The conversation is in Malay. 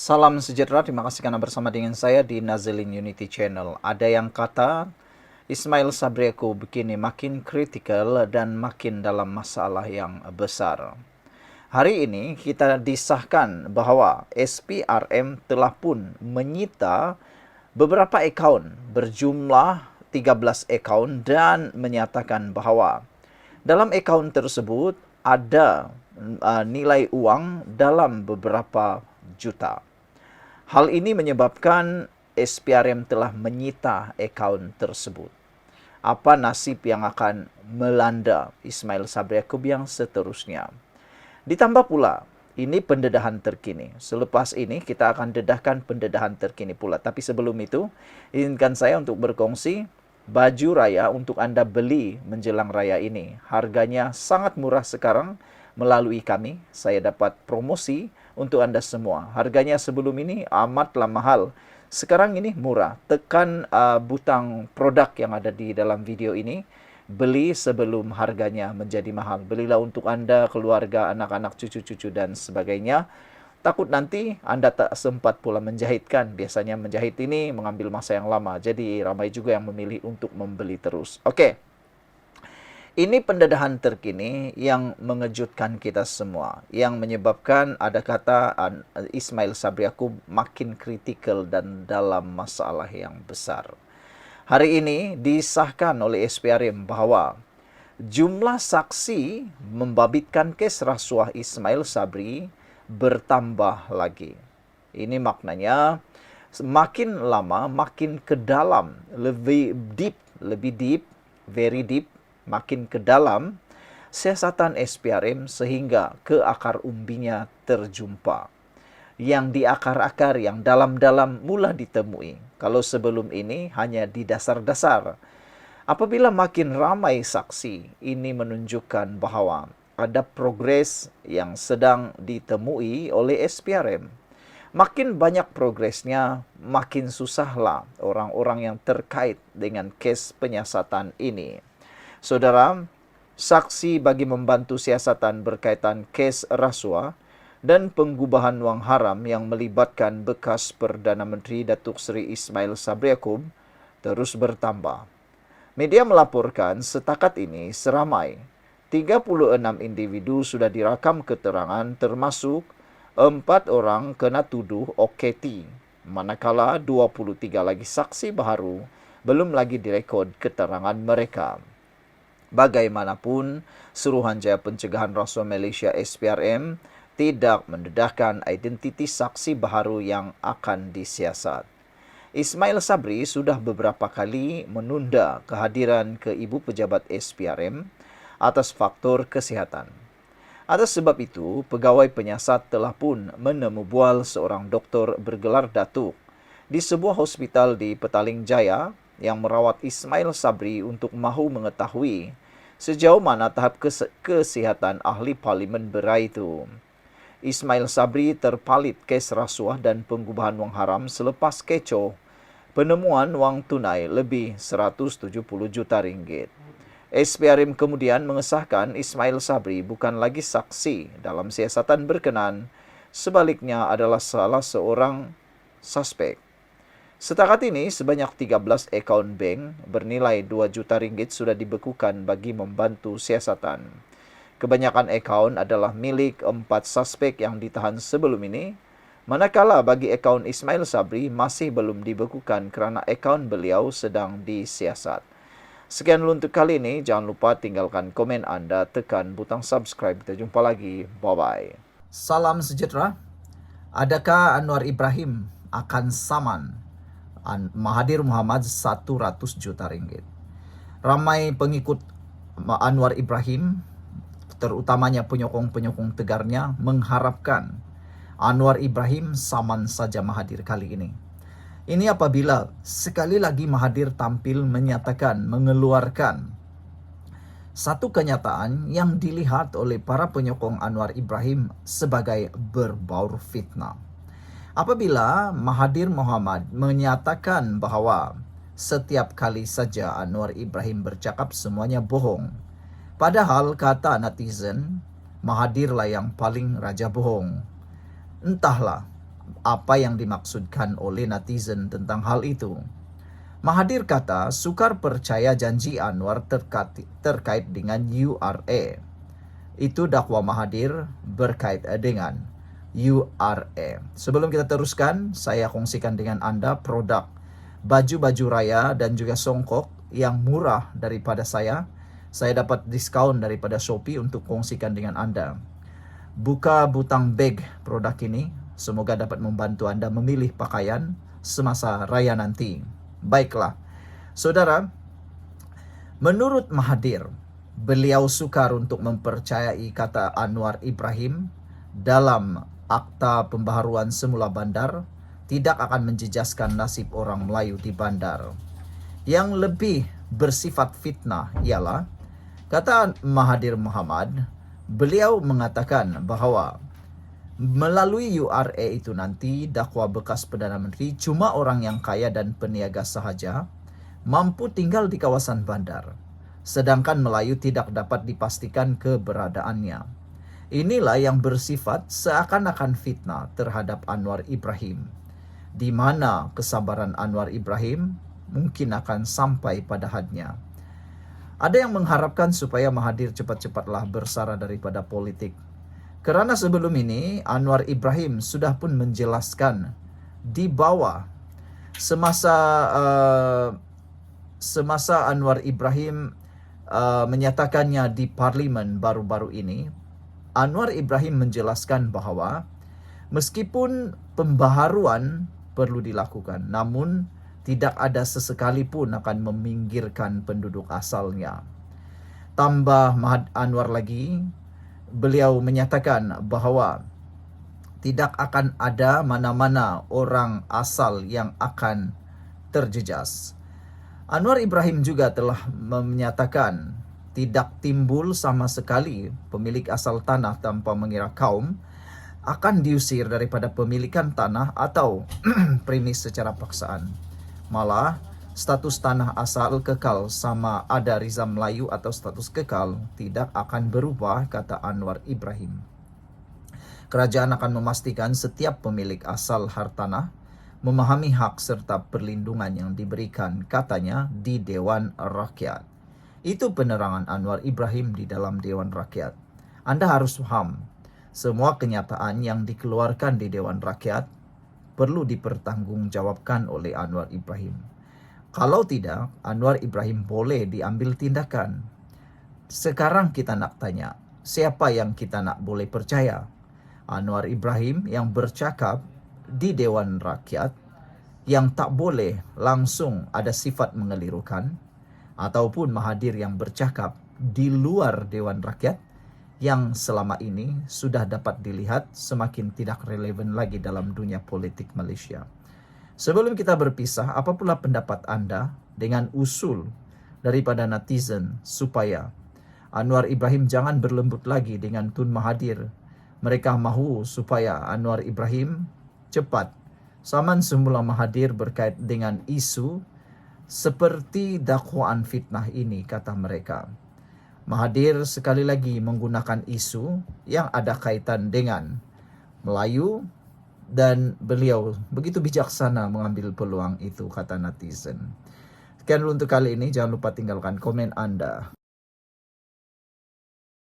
Salam sejahtera, terima kasih karena bersama dengan saya di Nazilin Unity Channel. Ada yang kata Ismail Sabri Yaakob begini makin kritikal dan makin dalam masalah yang besar. Hari ini kita disahkan bahwa SPRM telah pun menyita beberapa akaun berjumlah 13 akaun dan menyatakan bahwa dalam akaun tersebut ada nilai uang dalam beberapa juta. Hal ini menyebabkan SPRM telah menyita akaun tersebut. Apa nasib yang akan melanda Ismail Sabri Yaakob yang seterusnya? Ditambah pula, ini pendedahan terkini. Selepas ini kita akan dedahkan pendedahan terkini pula. Tapi sebelum itu, izinkan saya untuk berkongsi baju raya untuk Anda beli menjelang raya ini. Harganya sangat murah sekarang melalui kami. Saya dapat promosi untuk Anda semua. Harganya sebelum ini amatlah mahal. Sekarang ini murah. Tekan butang produk yang ada di dalam video ini. Beli sebelum harganya menjadi mahal. Belilah untuk Anda, keluarga, anak-anak, cucu-cucu dan sebagainya. Takut nanti Anda tak sempat pula menjahitkan. Biasanya menjahit ini mengambil masa yang lama. Jadi ramai juga yang memilih untuk membeli terus. Oke. Ini pendedahan terkini yang mengejutkan kita semua. Yang menyebabkan ada kata Ismail Sabri Yaakob makin kritikal dan dalam masalah yang besar. Hari ini disahkan oleh SPRM bahwa jumlah saksi membabitkan kes rasuah Ismail Sabri bertambah lagi. Ini maknanya makin lama makin ke dalam, lebih deep, very deep, makin ke dalam siasatan SPRM sehingga ke akar umbinya terjumpa. Yang di akar-akar yang dalam-dalam mula ditemui. Kalau sebelum ini hanya di dasar-dasar. Apabila makin ramai saksi, ini menunjukkan bahwa ada progres yang sedang ditemui oleh SPRM. Makin banyak progresnya, makin susahlah orang-orang yang terkait dengan kes penyiasatan ini. Saudara, saksi bagi membantu siasatan berkaitan kes rasuah dan penggubahan wang haram yang melibatkan bekas Perdana Menteri Datuk Seri Ismail Sabri Yaakob terus bertambah. Media melaporkan setakat ini seramai 36 individu sudah dirakam keterangan termasuk 4 orang kena tuduh OKT, manakala 23 lagi saksi baru belum lagi direkod keterangan mereka. Bagaimanapun, Suruhanjaya Pencegahan Rasuah Malaysia SPRM tidak mendedahkan identiti saksi baru yang akan disiasat. Ismail Sabri sudah beberapa kali menunda kehadiran ke Ibu Pejabat SPRM atas faktor kesihatan. Atas sebab itu, pegawai penyiasat telah pun menemubual seorang doktor bergelar datuk di sebuah hospital di Petaling Jaya yang merawat Ismail Sabri untuk mahu mengetahui sejauh mana tahap kesihatan ahli parlimen berai itu. Ismail Sabri terpalit kes rasuah dan penggubahan wang haram selepas kecoh penemuan wang tunai lebih 170 juta ringgit. SPRM kemudian mengesahkan Ismail Sabri bukan lagi saksi dalam siasatan berkenan, sebaliknya adalah salah seorang suspek. Setakat ini, sebanyak 13 akaun bank bernilai 2 juta ringgit sudah dibekukan bagi membantu siasatan. Kebanyakan akaun adalah milik 4 suspek yang ditahan sebelum ini, manakala bagi akaun Ismail Sabri masih belum dibekukan kerana akaun beliau sedang disiasat. Sekian dulu untuk kali ini, jangan lupa tinggalkan komen Anda, tekan butang subscribe. Kita jumpa lagi, bye-bye. Salam sejahtera. Adakah Anwar Ibrahim akan saman Mahathir Mohamad 100 juta ringgit? Ramai pengikut Anwar Ibrahim, terutamanya penyokong-penyokong tegarnya, mengharapkan Anwar Ibrahim saman saja Mahathir kali ini. Ini apabila sekali lagi Mahathir tampil menyatakan, mengeluarkan satu kenyataan yang dilihat oleh para penyokong Anwar Ibrahim sebagai berbaur fitnah. Apabila Mahathir Mohamad menyatakan bahawa setiap kali saja Anwar Ibrahim bercakap semuanya bohong. Padahal kata netizen, Mahathirlah yang paling raja bohong. Entahlah apa yang dimaksudkan oleh netizen tentang hal itu. Mahathir kata sukar percaya janji Anwar terkait dengan URA. Itu dakwa Mahathir berkait dengan URA. Sebelum kita teruskan, saya kongsikan dengan Anda produk baju-baju raya dan juga songkok yang murah daripada saya. Saya dapat diskon daripada Shopee untuk kongsikan dengan Anda. Buka butang bag produk ini, semoga dapat membantu Anda memilih pakaian semasa raya nanti. Baiklah, saudara, menurut Mahathir, beliau sukar untuk mempercayai kata Anwar Ibrahim dalam akta pembaharuan semula bandar tidak akan menjejaskan nasib orang Melayu di bandar. Yang lebih bersifat fitnah ialah, kata Mahathir Mohamad, beliau mengatakan bahwa melalui URA itu nanti dakwa bekas Perdana Menteri cuma orang yang kaya dan peniaga sahaja mampu tinggal di kawasan bandar, sedangkan Melayu tidak dapat dipastikan keberadaannya. Inilah yang bersifat seakan-akan fitnah terhadap Anwar Ibrahim, di mana kesabaran Anwar Ibrahim mungkin akan sampai pada hadnya. Ada yang mengharapkan supaya Mahathir cepat-cepatlah bersara daripada politik. Kerana sebelum ini Anwar Ibrahim sudah pun menjelaskan di bawah semasa Anwar Ibrahim menyatakannya di parlimen baru-baru ini. Anwar Ibrahim menjelaskan bahwa meskipun pembaharuan perlu dilakukan, namun tidak ada sesekali pun akan meminggirkan penduduk asalnya. Tambah Anwar lagi, beliau menyatakan bahwa tidak akan ada mana-mana orang asal yang akan terjejas. Anwar Ibrahim juga telah menyatakan tidak timbul sama sekali pemilik asal tanah tanpa mengira kaum akan diusir daripada pemilikan tanah atau premis secara paksaan. Malah, status tanah asal kekal sama ada Rizam Melayu atau status kekal tidak akan berubah, kata Anwar Ibrahim. Kerajaan akan memastikan setiap pemilik asal hartanah memahami hak serta perlindungan yang diberikan, katanya, di Dewan Rakyat. Itu penerangan Anwar Ibrahim di dalam Dewan Rakyat. Anda harus paham, semua kenyataan yang dikeluarkan di Dewan Rakyat perlu dipertanggungjawabkan oleh Anwar Ibrahim. Kalau tidak, Anwar Ibrahim boleh diambil tindakan. Sekarang kita nak tanya, siapa yang kita nak boleh percaya? Anwar Ibrahim yang bercakap di Dewan Rakyat yang tak boleh langsung ada sifat mengelirukan, ataupun Mahathir yang bercakap di luar Dewan Rakyat yang selama ini sudah dapat dilihat semakin tidak relevan lagi dalam dunia politik Malaysia. Sebelum kita berpisah, apa pula pendapat Anda dengan usul daripada netizen supaya Anwar Ibrahim jangan berlembut lagi dengan Tun Mahathir? Mereka mahu supaya Anwar Ibrahim cepat saman semula Mahathir berkait dengan isu seperti dakwaan fitnah ini, kata mereka. Mahathir sekali lagi menggunakan isu yang ada kaitan dengan Melayu dan beliau begitu bijaksana mengambil peluang itu, kata netizen. Sekian dulu untuk kali ini, jangan lupa tinggalkan komen Anda.